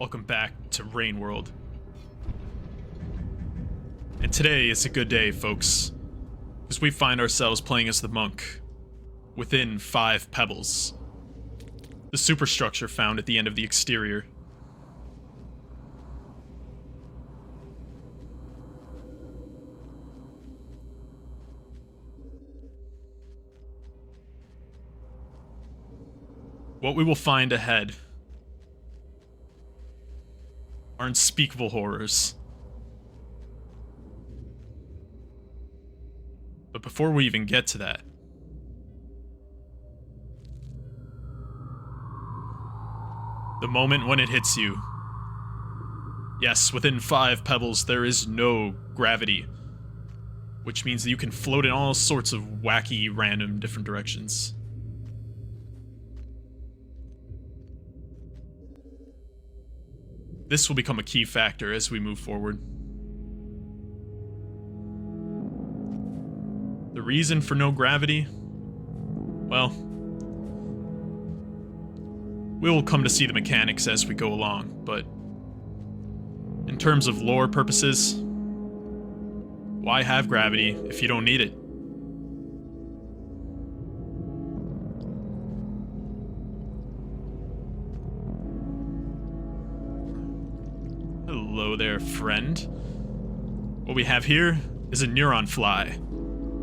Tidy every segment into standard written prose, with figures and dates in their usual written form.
Welcome back to Rain World. And today is a good day, folks, because we find ourselves playing as the monk within 5 pebbles, the superstructure found at the end of the exterior. What we will find ahead are unspeakable horrors. But before we even get to that, the moment when it hits you. Yes, within 5 pebbles there is no gravity, which means that you can float in all sorts of wacky, random, different directions. This will become a key factor as we move forward. The reason for no gravity? Well, we will come to see the mechanics as we go along, but in terms of lore purposes, why have gravity if you don't need it? Hello there, friend. What we have here is a neuron fly.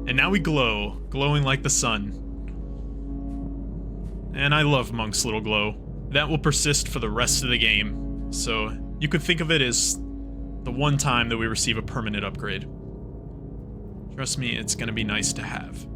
And now we glow, glowing like the sun. And I love Monk's little glow. That will persist for the rest of the game. So you could think of it as the one time that we receive a permanent upgrade. Trust me, it's gonna be nice to have.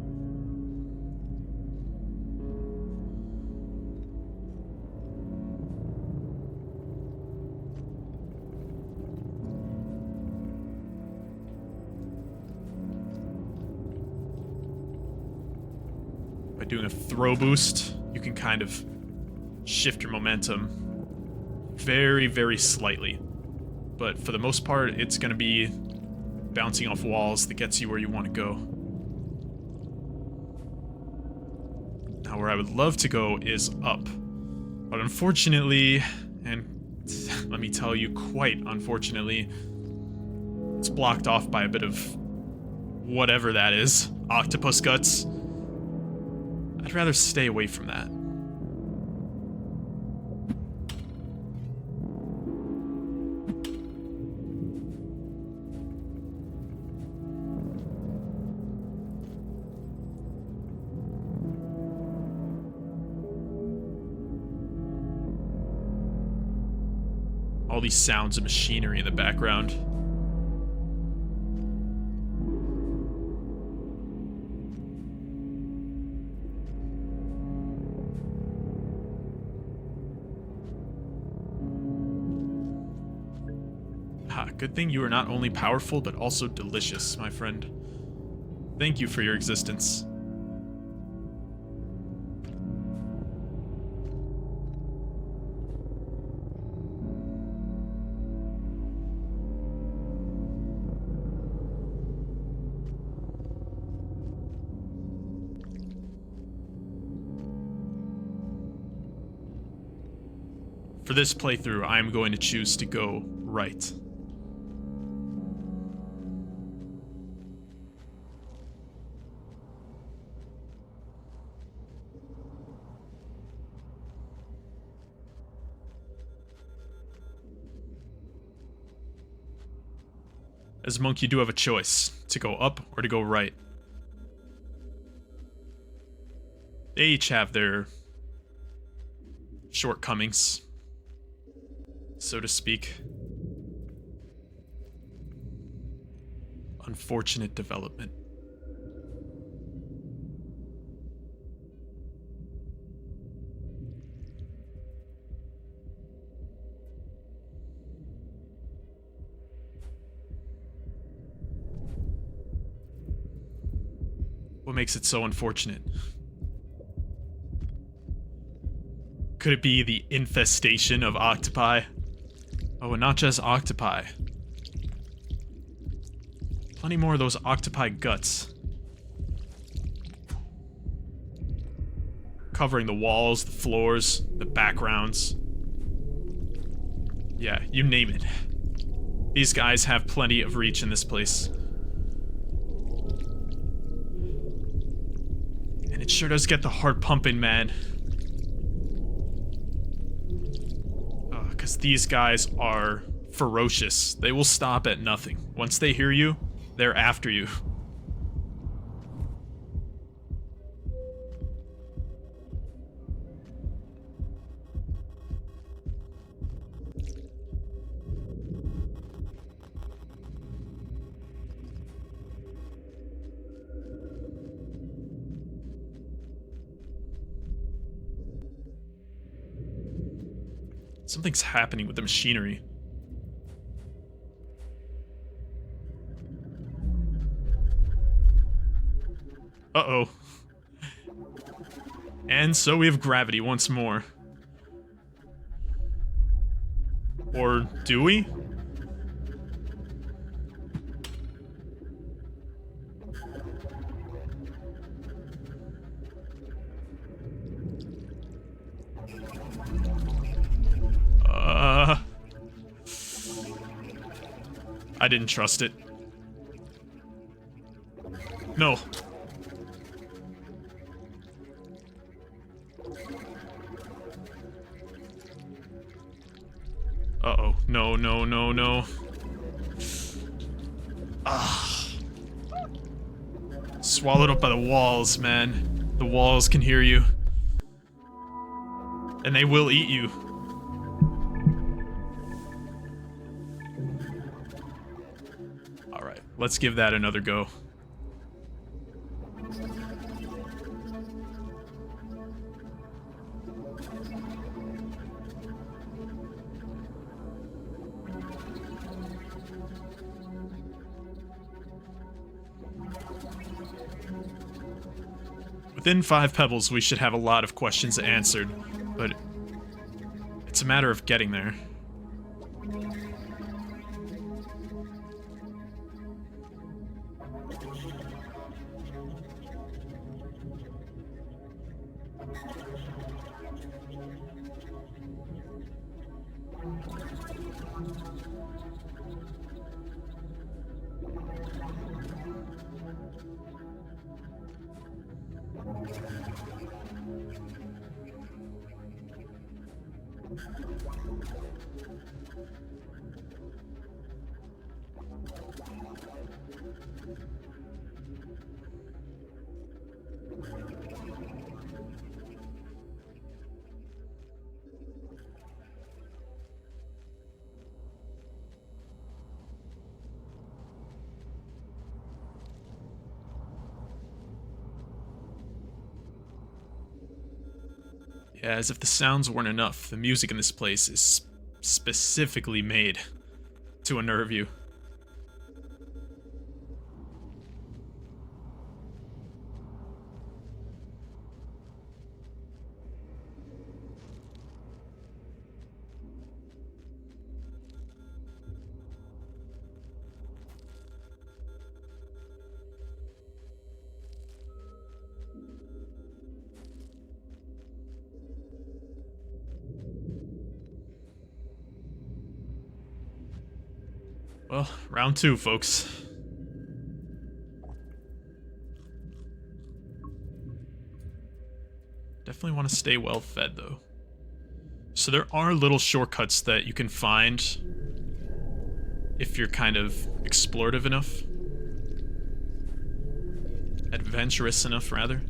By doing a throw boost, you can kind of shift your momentum very, very slightly. But for the most part, it's going to be bouncing off walls that gets you where you want to go. Now, where I would love to go is up. But unfortunately, and let me tell you, quite unfortunately, it's blocked off by a bit of whatever that is. Octopus guts. I'd rather stay away from that. All these sounds of machinery in the background. Good thing you are not only powerful, but also delicious, my friend. Thank you for your existence. For this playthrough, I am going to choose to go right. As a monk, you do have a choice, to go up or to go right. They each have their shortcomings, so to speak. Unfortunate development. What makes it so unfortunate? Could it be the infestation of octopi? Oh, and not just octopi. Plenty more of those octopi guts. Covering the walls, the floors, the backgrounds. Yeah, you name it. These guys have plenty of reach in this place. And it sure does get the heart pumping, man. Because these guys are ferocious. They will stop at nothing. Once they hear you, they're after you. Something's happening with the machinery. Uh-oh. And so we have gravity once more. Or do we? I didn't trust it. No. Uh-oh. No, no, no, no. Ah. Swallowed up by the walls, man. The walls can hear you. And they will eat you. Alright, let's give that another go. Within 5 pebbles, we should have a lot of questions answered, but it's a matter of getting there. Yeah, as if the sounds weren't enough, the music in this place is specifically made to unnerve you. Well, round 2, folks. Definitely want to stay well fed, though. So there are little shortcuts that you can find if you're kind of explorative enough. Adventurous enough, rather.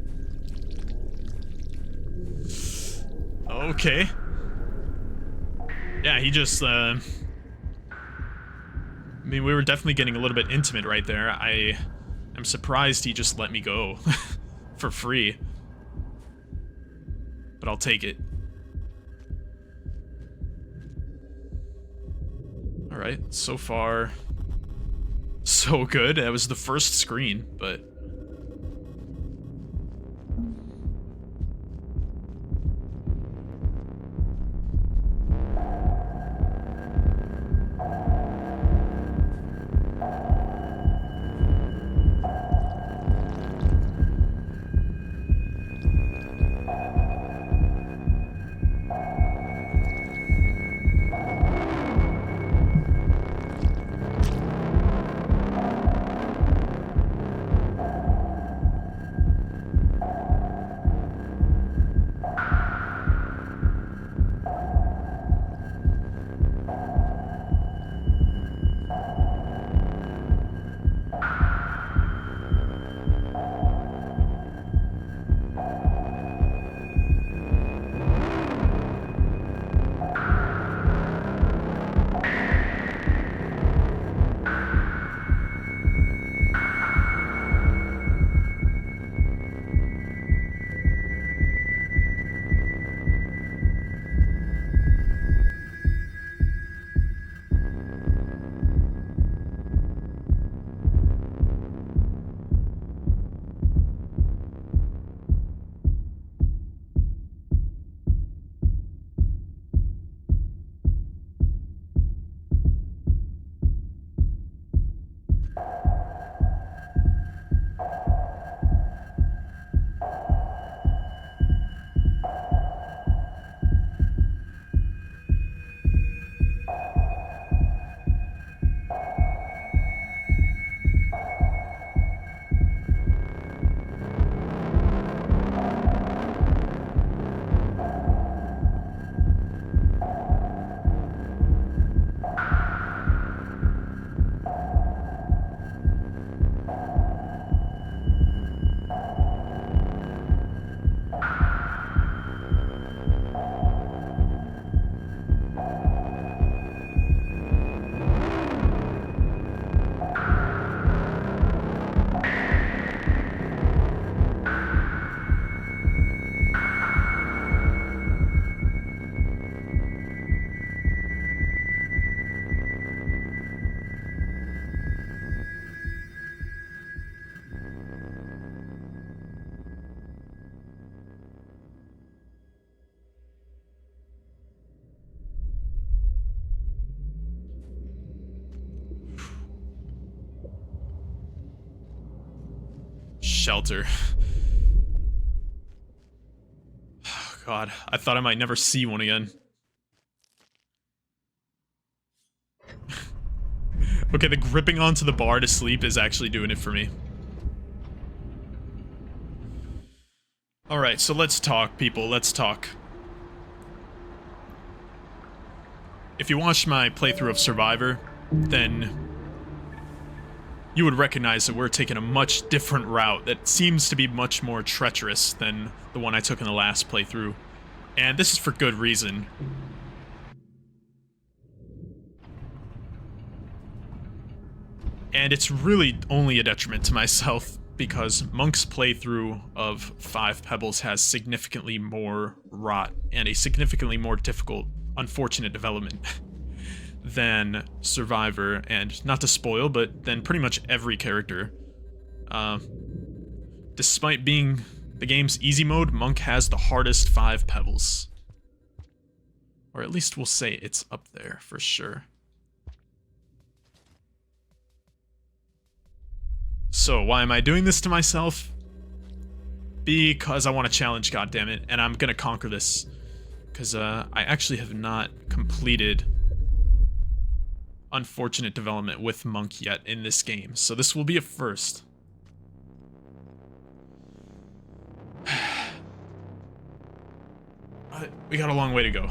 Okay. Yeah, he just, I mean, we were definitely getting a little bit intimate right there. I am surprised he just let me go for free. But I'll take it. Alright, so far, so good. That was the first screen, but... shelter. Oh, God, I thought I might never see one again. Okay, the gripping onto the bar to sleep is actually doing it for me. Alright, so let's talk, people. Let's talk. If you watched my playthrough of Survivor, then you would recognize that we're taking a much different route that seems to be much more treacherous than the one I took in the last playthrough. And this is for good reason. And it's really only a detriment to myself, because Monk's playthrough of 5 Pebbles has significantly more rot and a significantly more difficult, unfortunate development than Survivor, and not to spoil, but then pretty much every character. Despite being the game's easy mode, Monk has the hardest 5 Pebbles. Or at least we'll say it's up there for sure. So, why am I doing this to myself? Because I want to challenge, goddammit, and I'm gonna conquer this. Because, I actually have not completed unfortunate development with Monk yet in this game, so this will be a first. We got a long way to go.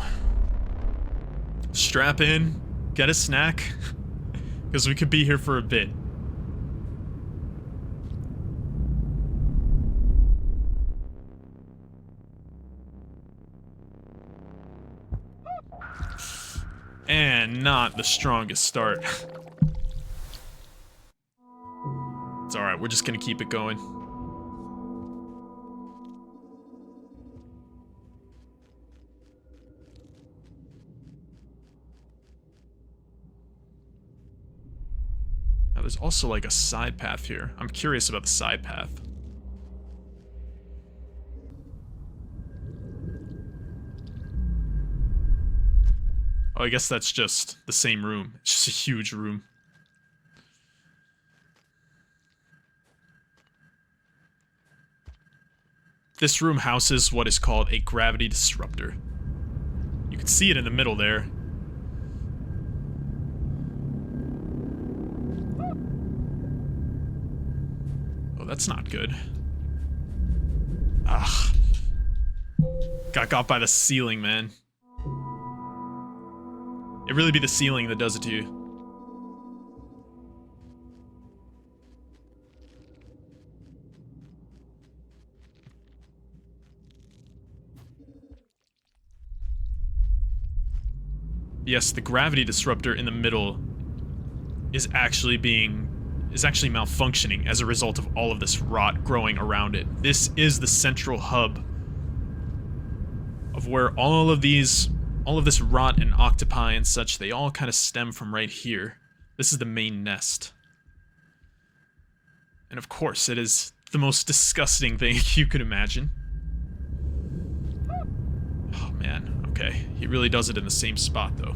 Strap in, get a snack, because we could be here for a bit. And not the strongest start. It's alright, we're just gonna keep it going. Now there's also like a side path here. I'm curious about the side path. Oh, I guess that's just the same room. It's just a huge room. This room houses what is called a gravity disruptor. You can see it in the middle there. Oh, that's not good. Ah. Got by the ceiling, man. It really be the ceiling that does it to you. Yes, the gravity disruptor in the middle is actually malfunctioning as a result of all of this rot growing around it. This is the central hub of where all of this rot and octopi and such, they all kind of stem from right here. This is the main nest. And of course, it is the most disgusting thing you could imagine. Oh man, okay. He really does it in the same spot, though.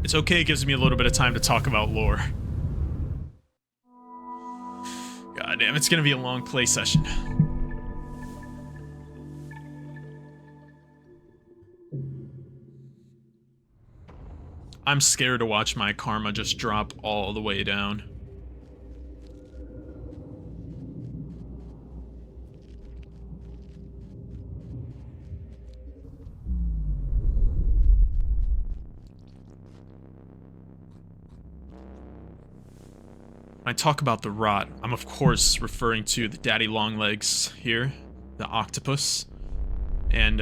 It's okay, it gives me a little bit of time to talk about lore. God damn, it's gonna be a long play session. I'm scared to watch my karma just drop all the way down. When I talk about the rot, I'm of course referring to the daddy longlegs here, the octopus, and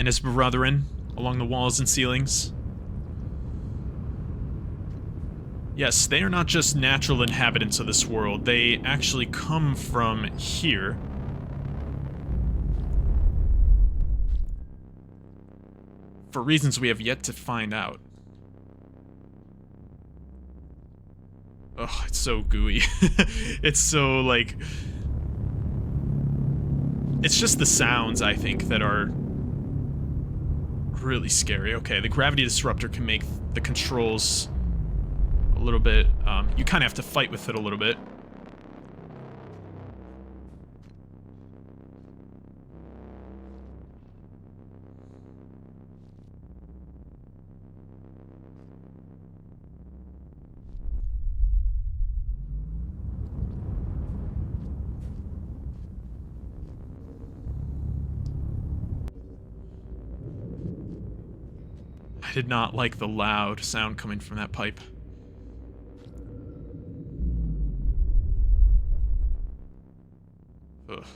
his brethren along the walls and ceilings. Yes, they are not just natural inhabitants of this world, they actually come from here. For reasons we have yet to find out. Ugh, it's so gooey. It's so, like... It's just the sounds, I think, that are really scary. Okay, the gravity disruptor can make the controls a little bit, you kind of have to fight with it a little bit. did not like the loud sound coming from that pipe. Ugh.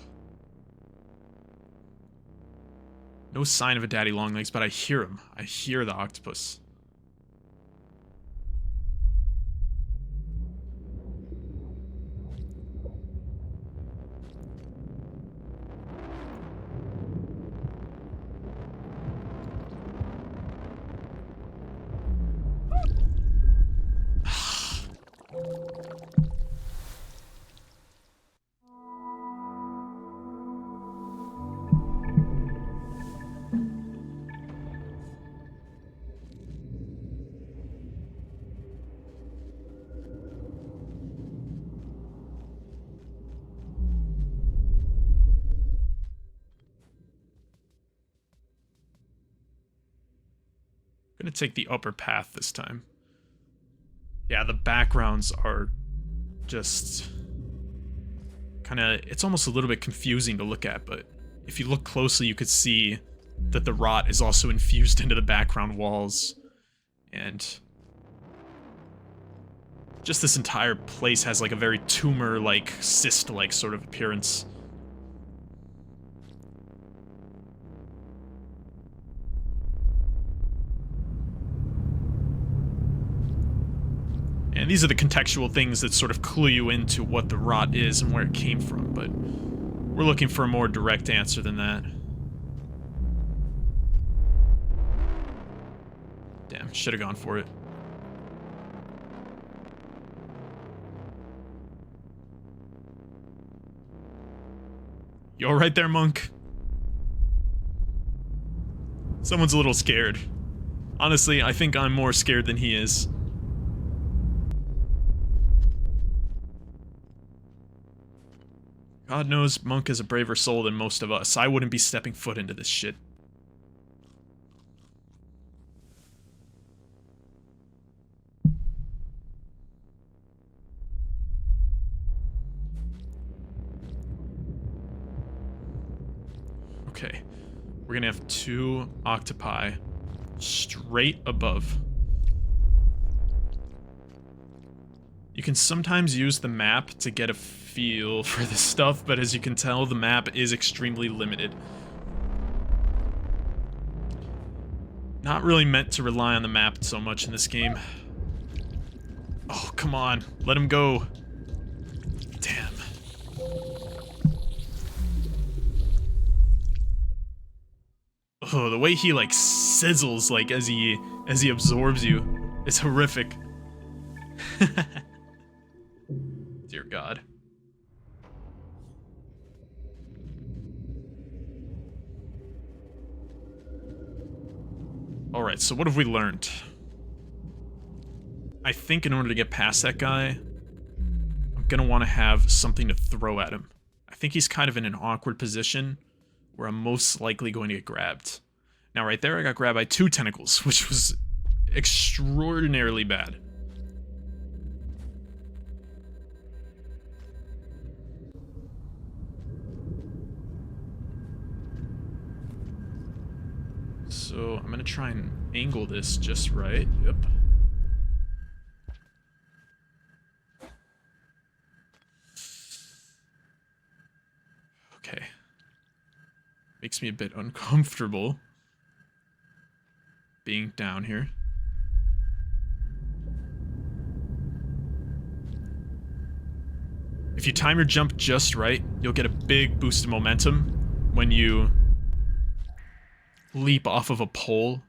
No sign of a daddy longlegs, but I hear him. I hear the octopus. I'm gonna take the upper path this time. Yeah, the backgrounds are just kind of, it's almost a little bit confusing to look at, but if you look closely, you could see that the rot is also infused into the background walls, and just this entire place has like a very tumor-like, cyst-like sort of appearance. And these are the contextual things that sort of clue you into what the rot is and where it came from, but we're looking for a more direct answer than that. Damn, should have gone for it. You alright there, monk? Someone's a little scared. Honestly, I think I'm more scared than he is. God knows Monk is a braver soul than most of us. I wouldn't be stepping foot into this shit. Okay. We're gonna have 2 octopi straight above. You can sometimes use the map to get a feel for this stuff, but as you can tell, the map is extremely limited. Not really meant to rely on the map so much in this game. Oh, come on. Let him go. Damn. Oh, the way he, like, sizzles, like, as he absorbs you is horrific. Dear God. Alright, so what have we learned? I think in order to get past that guy, I'm gonna want to have something to throw at him. I think he's kind of in an awkward position where I'm most likely going to get grabbed. Now right there I got grabbed by 2 tentacles, which was extraordinarily bad. So I'm gonna try and angle this just right. Yep. Okay. Makes me a bit uncomfortable being down here. If you time your jump just right, you'll get a big boost of momentum when you leap off of a pole.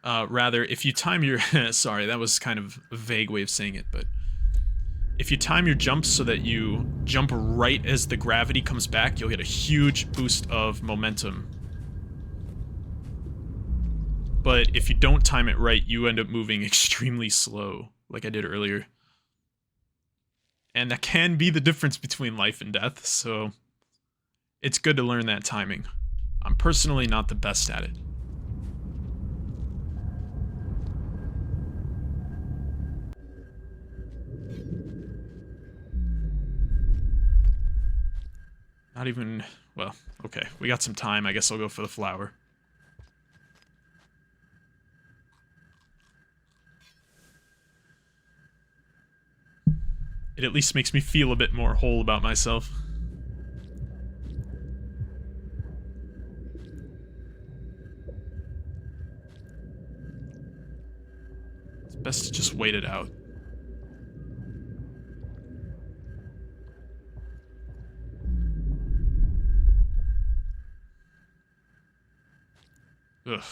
Rather, if you time your... sorry, that was kind of a vague way of saying it, but... if you time your jumps so that you jump right as the gravity comes back, you'll get a huge boost of momentum. But if you don't time it right, you end up moving extremely slow, like I did earlier. And that can be the difference between life and death, so it's good to learn that timing. I'm personally not the best at it. Not even... well, okay. We got some time. I guess I'll go for the flower. It at least makes me feel a bit more whole about myself. It's best to just wait it out. Ugh.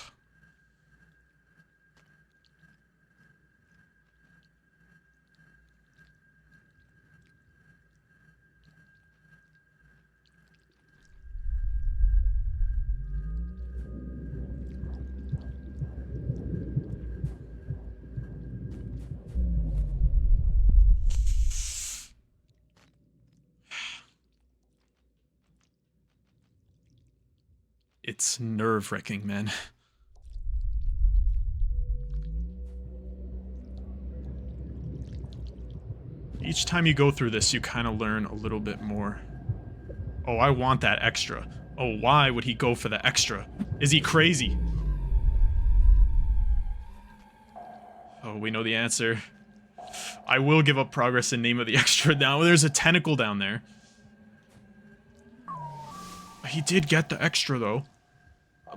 It's nerve-wracking, man. Each time you go through this, you kind of learn a little bit more. Oh, I want that extra. Oh, why would he go for the extra? Is he crazy? Oh, we know the answer. I will give up progress in name of the extra. Now there's a tentacle down there. He did get the extra, though.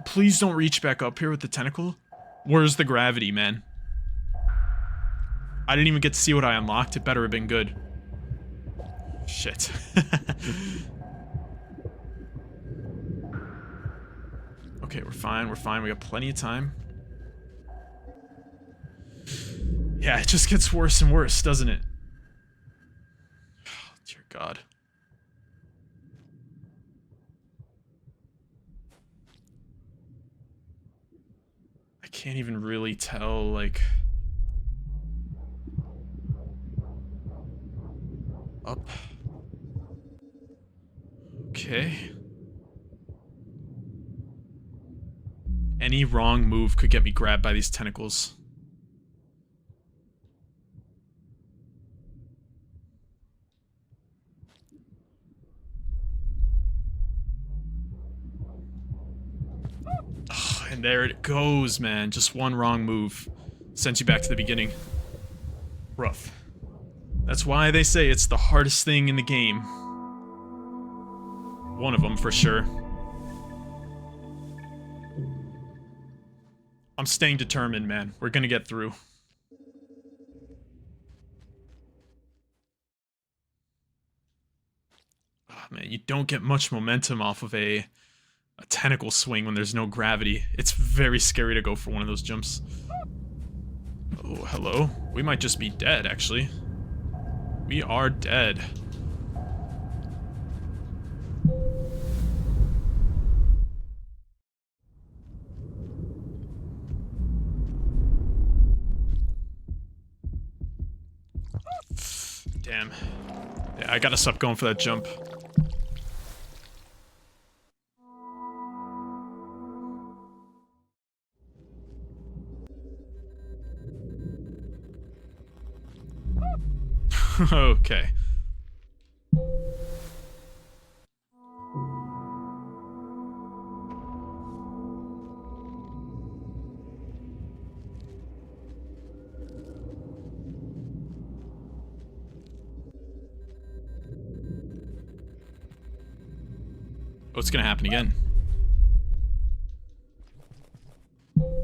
Please don't reach back up here with the tentacle. Where's the gravity, man? I didn't even get to see what I unlocked. It better have been good. Shit. Okay, we're fine. We're fine. We got plenty of time. Yeah, it just gets worse and worse, doesn't it? Oh, dear God. I can't even really tell, like... Up. Okay. Any wrong move could get me grabbed by these tentacles. Oh, and there it goes, man. Just one wrong move sends you back to the beginning. Rough. That's why they say it's the hardest thing in the game. One of them, for sure. I'm staying determined, man. We're gonna get through. Oh, man, you don't get much momentum off of a tentacle swing when there's no gravity. It's very scary to go for one of those jumps. Oh, hello. We might just be dead, actually. We are dead. Damn. Yeah, I gotta stop going for that jump. Okay. Oh, it's gonna happen again.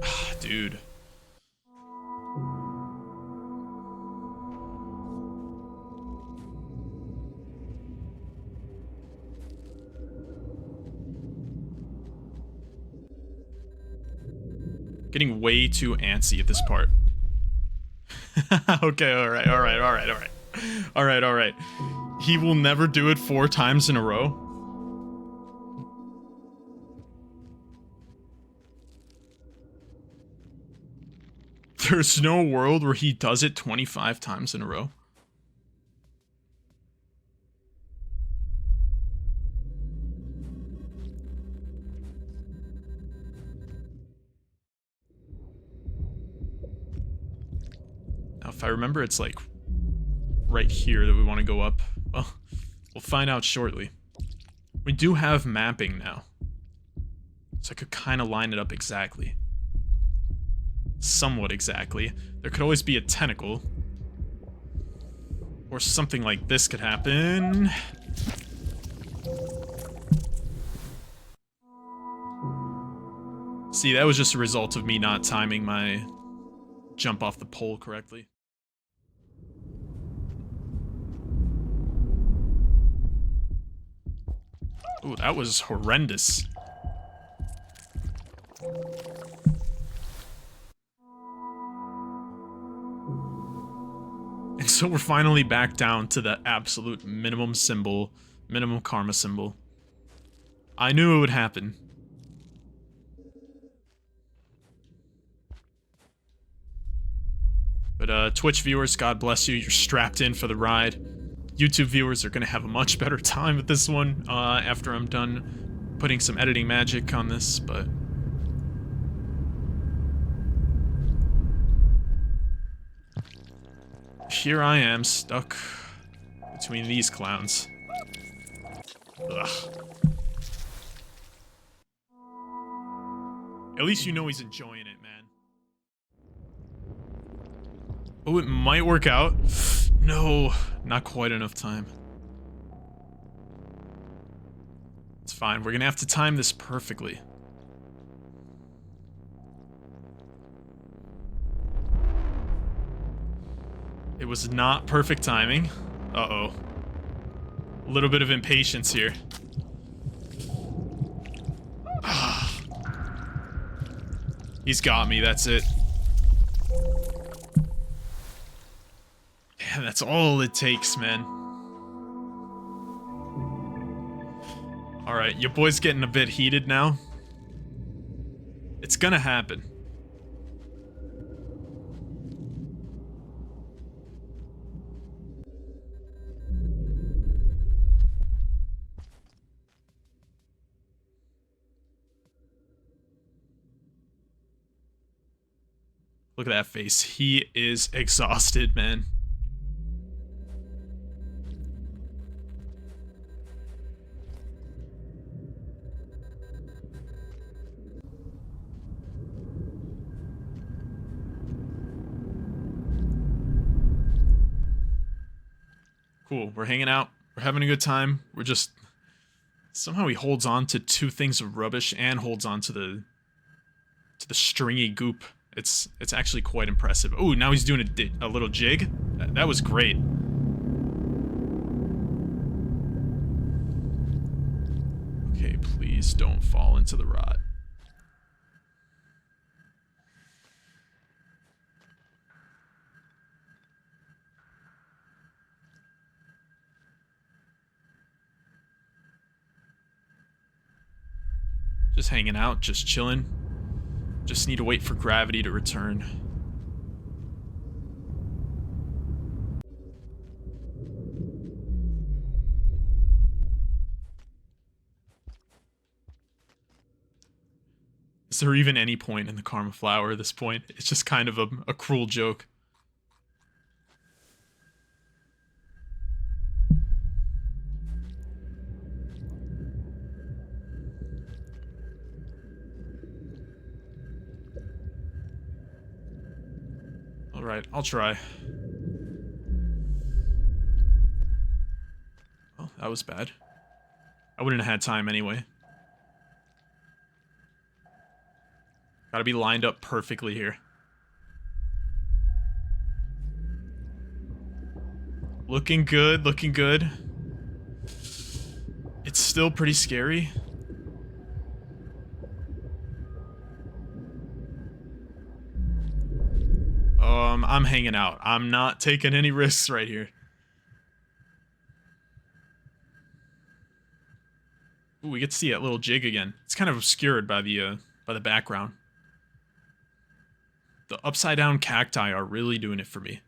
Ah, dude. Getting way too antsy at this part. Okay, alright. Alright. He will never do it 4 times in a row. There's no world where he does it 25 times in a row. Now, if I remember, it's like right here that we want to go up. Well, we'll find out shortly. We do have mapping now, so I could kind of line it up exactly. Somewhat exactly. There could always be a tentacle. Or something like this could happen. See, that was just a result of me not timing my jump off the pole correctly. Ooh, that was horrendous. And so we're finally back down to the absolute minimum symbol, minimum karma symbol. I knew it would happen. But Twitch viewers, God bless you, you're strapped in for the ride. YouTube viewers are gonna have a much better time with this one after I'm done putting some editing magic on this, but... here I am, stuck between these clowns. Ugh. At least you know he's enjoying it, man. Oh, it might work out. No, not quite enough time. It's fine, we're gonna have to time this perfectly. It was not perfect timing. Uh-oh. A little bit of impatience here. He's got me, that's it. Yeah, that's all it takes, man. Alright, your boy's getting a bit heated now. It's gonna happen. Look at that face. He is exhausted, man. Cool, we're hanging out. We're having a good time. We're just... somehow he holds on to two things of rubbish and holds on to the stringy goop. It's actually quite impressive. Oh, now he's doing a little jig. That was great. Okay, please don't fall into the rot. Just hanging out, just chilling. Just need to wait for gravity to return. Is there even any point in the Karma Flower at this point? It's just kind of a cruel joke. Alright, I'll try. Oh, that was bad. I wouldn't have had time anyway. Gotta be lined up perfectly here. Looking good, looking good. It's still pretty scary. I'm hanging out. I'm not taking any risks right here. Ooh, we get to see that little jig again. It's kind of obscured by the background. The upside down cacti are really doing it for me.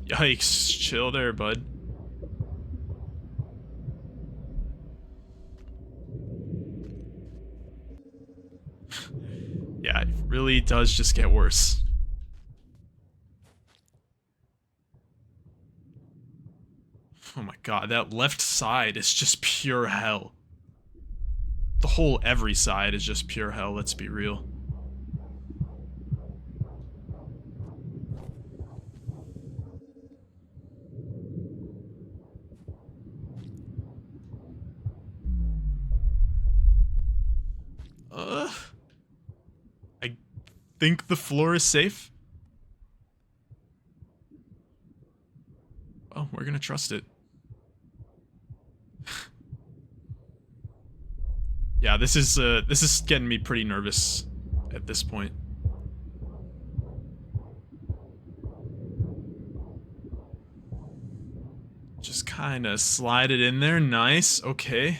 Yikes, chill there, bud. Yeah, it really does just get worse. Oh my god, that left side is just pure hell. The whole every side is just pure hell, let's be real. think the floor is safe? Well, we're gonna trust it. Yeah, this is getting me pretty nervous at this point. Just kind of slide it in there. Nice. Okay.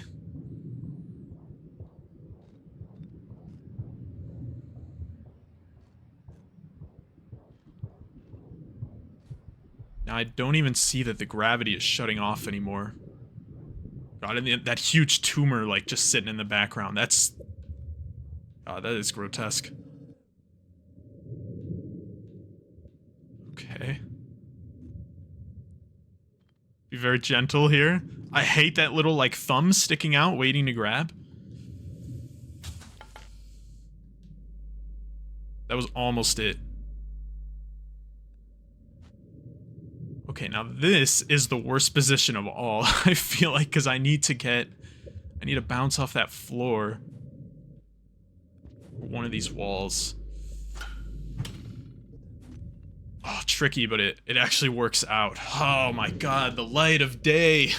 Now I don't even see that the gravity is shutting off anymore. God, and that huge tumor, like, just sitting in the background. That's... God, that is grotesque. Okay. Be very gentle here. I hate that little, like, thumb sticking out, waiting to grab. That was almost it. Okay, now this is the worst position of all, I feel like, because I need to bounce off that floor. One of these walls. Oh, tricky, but it actually works out. Oh my god, the light of day!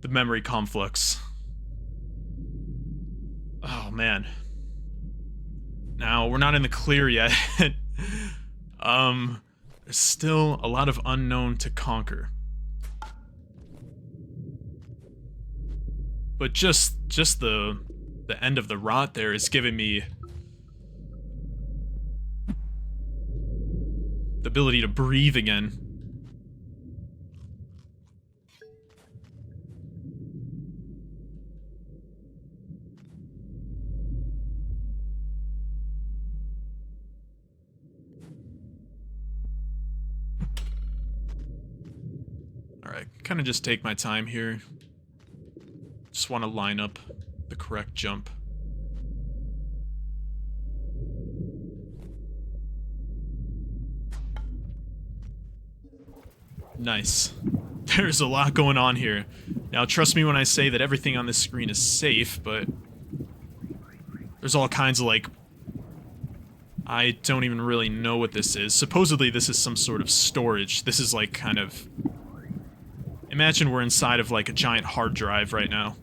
The memory conflicts. Oh, man. Now, we're not in the clear yet. There's still a lot of unknown to conquer. But just the end of the rot there is giving me the ability to breathe again. Alright, kind of just take my time here. Just want to line up the correct jump. Nice. There's a lot going on here. Now, trust me when I say that everything on this screen is safe, but there's all kinds of, like... I don't even really know what this is. Supposedly, this is some sort of storage. This is, like, kind of... Imagine we're inside of, like, a giant hard drive right now.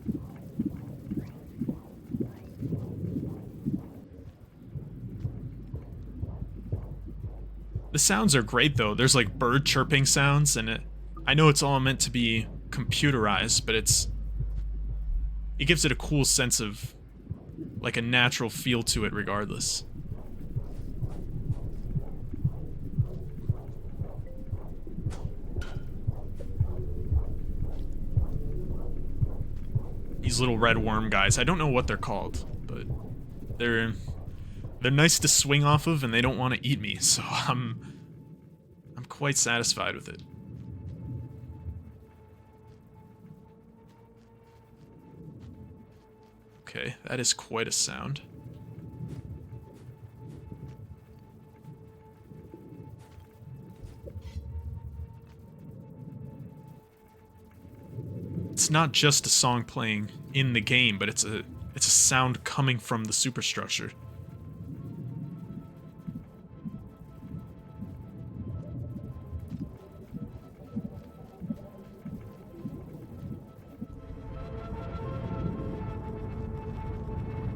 The sounds are great, though. There's, like, bird chirping sounds, and I know it's all meant to be computerized, but it gives it a cool sense of, like, a natural feel to it regardless. These little red worm guys, I don't know what they're called, but they're nice to swing off of, and they don't want to eat me, so I'm quite satisfied with it. Okay, that is quite a sound. It's not just a song playing in the game, but it's a sound coming from the superstructure.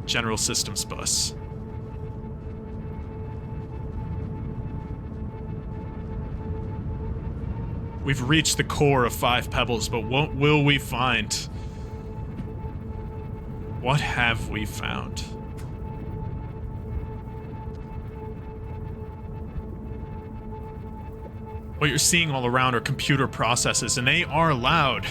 General Systems bus. We've reached the core of Five Pebbles, but what will we find? What have we found? What you're seeing all around are computer processes, and they are loud.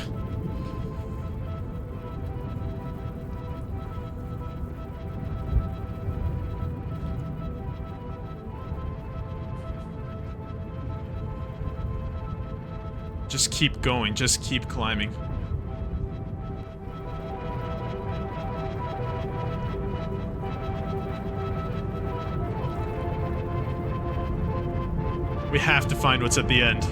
Just keep going, just keep climbing. We have to find what's at the end.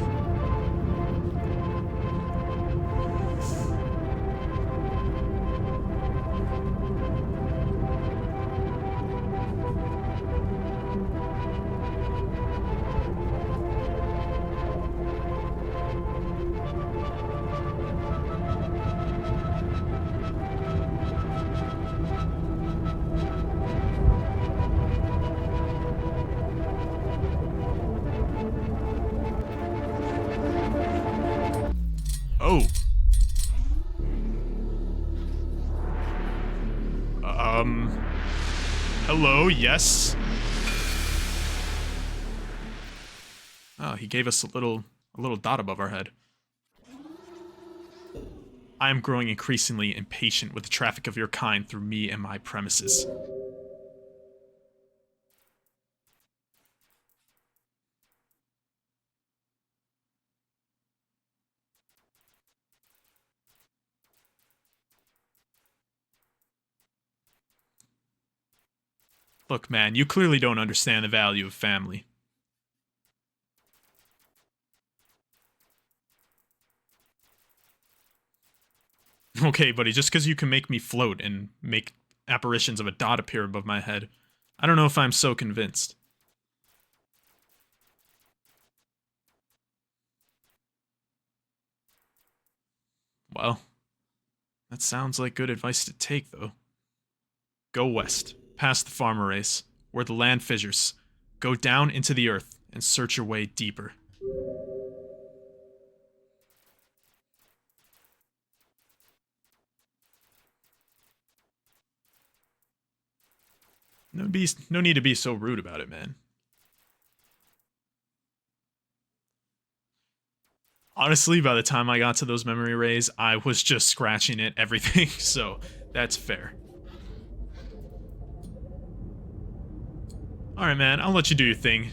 Hello, yes? Oh, he gave us a little dot above our head. I am growing increasingly impatient with the traffic of your kind through me and my premises. Look, man, you clearly don't understand the value of family. Okay, buddy, just because you can make me float and make apparitions of a dot appear above my head, I don't know if I'm so convinced. Well, that sounds like good advice to take, though. Go west, past the farmer race, where the land fissures. Go down into the earth and search your way deeper. No need to be so rude about it, man. Honestly, by the time I got to those memory rays, I was just scratching at everything, so that's fair. Alright, man, I'll let you do your thing.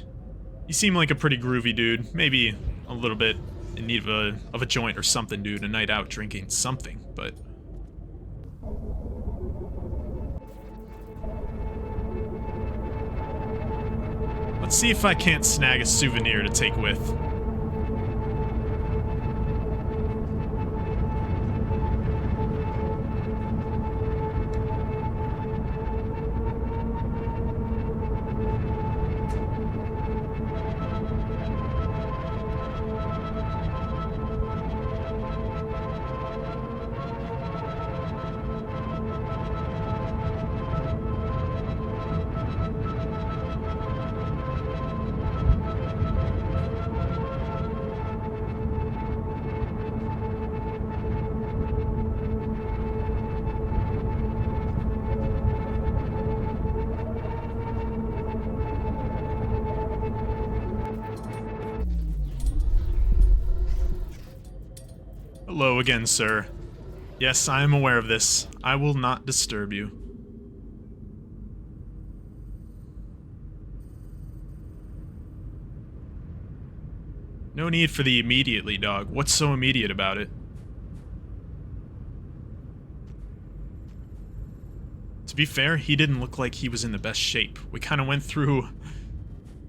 You seem like a pretty groovy dude. Maybe a little bit in need of a joint or something, dude. A night out drinking something, but... Let's see if I can't snag a souvenir to take with. Hello again, sir. Yes, I am aware of this. I will not disturb you. No need for the immediately, dog. What's so immediate about it? To be fair, he didn't look like he was in the best shape. We kind of went through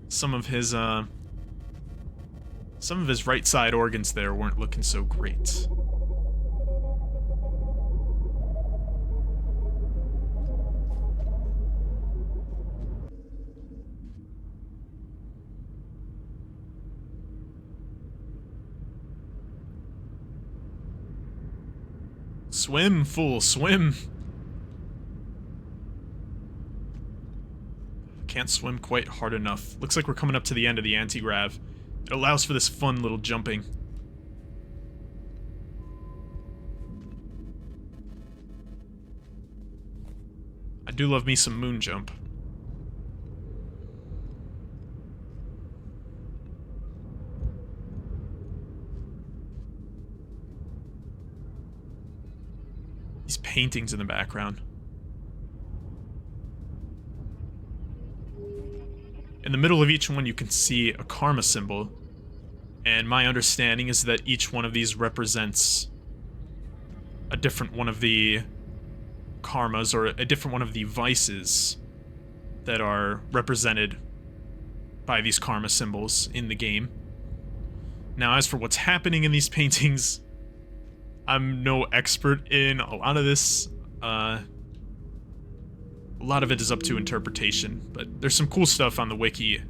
some of his right side organs there weren't looking so great. Swim, fool, swim! Can't swim quite hard enough. Looks like we're coming up to the end of the anti-grav. It allows for this fun little jumping. I do love me some moon jump. These paintings in the background. In the middle of each one you can see a karma symbol, and my understanding is that each one of these represents a different one of the karmas, or a different one of the vices that are represented by these karma symbols in the game. Now, as for what's happening in these paintings, I'm no expert in a lot of this. A lot of it is up to interpretation, but there's some cool stuff on the wiki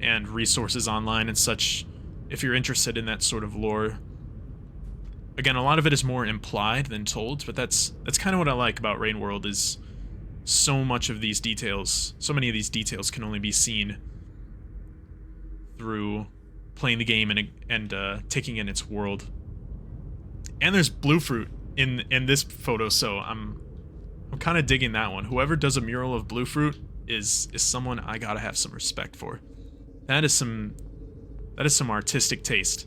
and resources online and such if you're interested in that sort of lore. Again, a lot of it is more implied than told, but that's kind of what I like about Rain World, is so much of these details, so many of these details can only be seen through playing the game and taking in its world. And there's blue fruit in this photo, so I'm I'm kind of digging that one. Whoever does a mural of blue fruit is someone I gotta have some respect for. That is some artistic taste.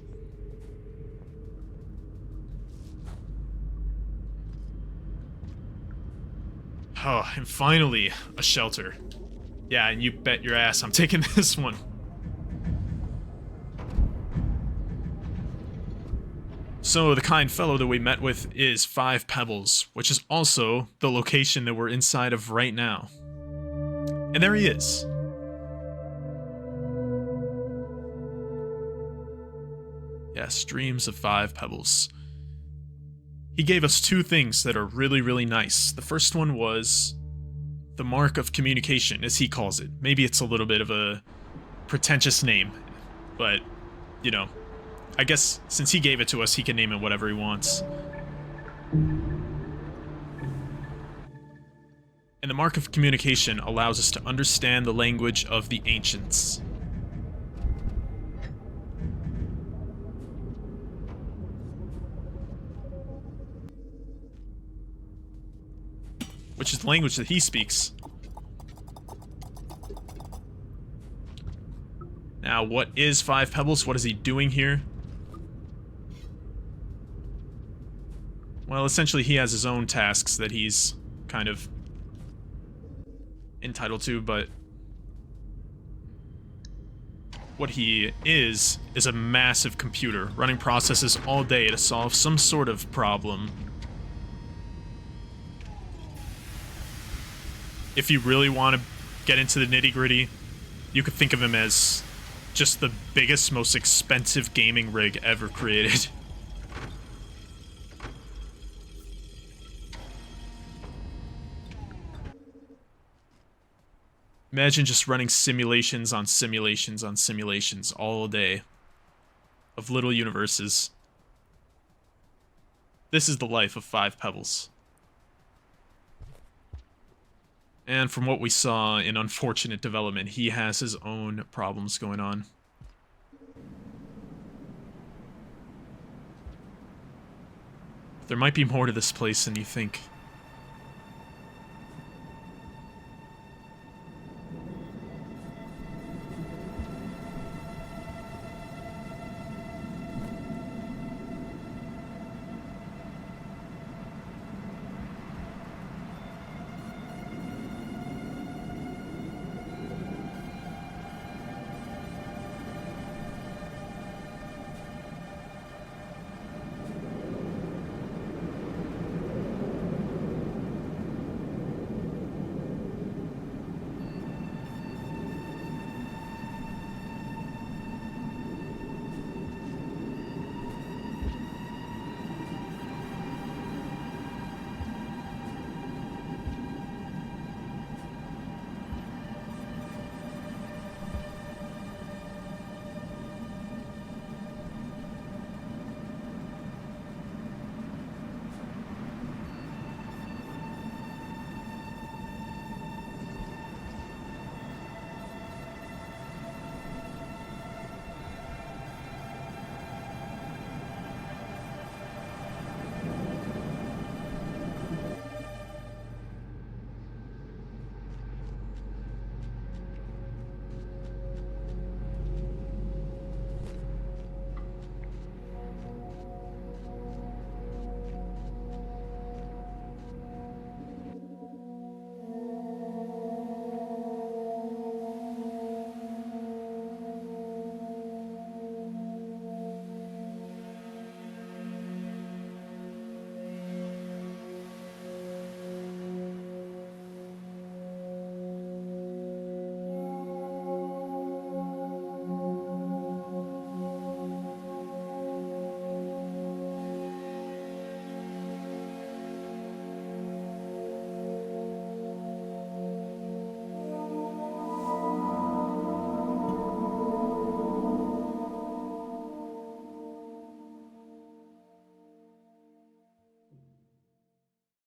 Oh, and finally, a shelter. Yeah, and you bet your ass I'm taking this one. So the kind fellow that we met with is 5 Pebbles, which is also the location that we're inside of right now. And there he is. Yeah, streams of 5 Pebbles. He gave us 2 things that are really, really nice. The first one was the mark of communication, as he calls it. Maybe it's a little bit of a pretentious name, but, you know, I guess since he gave it to us, he can name it whatever he wants. And the mark of communication allows us to understand the language of the ancients. Which is the language that he speaks. Now, what is 5 Pebbles? What is he doing here? Well, essentially he has his own tasks that he's kind of entitled to, but what he is a massive computer running processes all day to solve some sort of problem. If you really want to get into the nitty-gritty, you could think of him as just the biggest, most expensive gaming rig ever created. Imagine just running simulations on simulations on simulations all day of little universes. This is the life of 5 Pebbles. And from what we saw in unfortunate development, he has his own problems going on. There might be more to this place than you think.